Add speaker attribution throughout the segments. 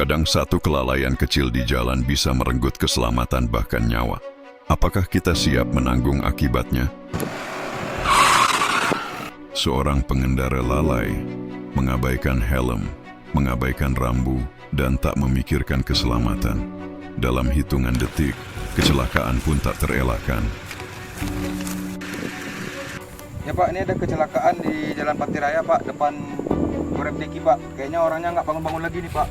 Speaker 1: Kadang satu kelalaian kecil di jalan bisa merenggut keselamatan bahkan nyawa. Apakah kita siap menanggung akibatnya? Seorang pengendara lalai, mengabaikan helm, mengabaikan rambu, dan tak memikirkan keselamatan. Dalam hitungan detik, kecelakaan pun tak terelakkan.
Speaker 2: Ya Pak, ini ada kecelakaan di Jalan Pati Raya Pak, depan Gorep Deki Pak. Kayaknya orangnya nggak bangun-bangun lagi nih Pak.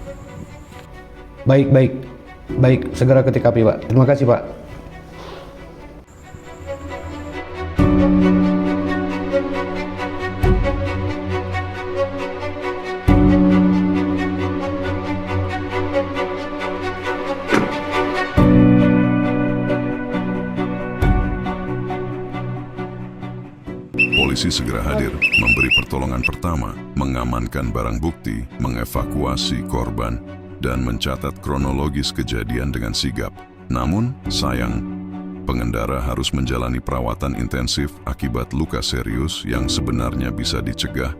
Speaker 3: Baik, segera ke TKP Pak. Terima kasih Pak.
Speaker 1: Polisi segera hadir, memberi pertolongan pertama, mengamankan barang bukti, mengevakuasi korban, dan mencatat kronologis kejadian dengan sigap. Namun, sayang, pengendara harus menjalani perawatan intensif akibat luka serius yang sebenarnya bisa dicegah.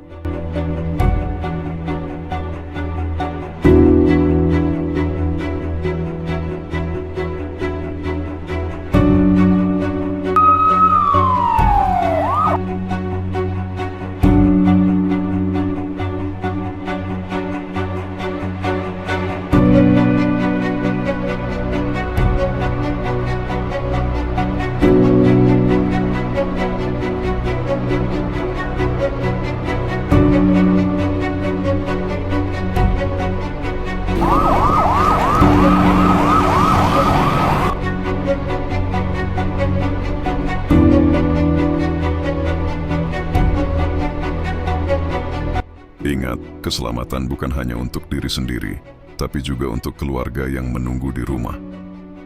Speaker 1: Ingat, keselamatan bukan hanya untuk diri sendiri, tapi juga untuk keluarga yang menunggu di rumah.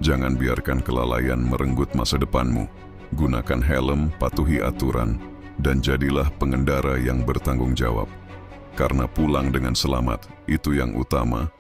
Speaker 1: Jangan biarkan kelalaian merenggut masa depanmu. Gunakan helm, patuhi aturan, dan jadilah pengendara yang bertanggung jawab. Karena pulang dengan selamat, itu yang utama,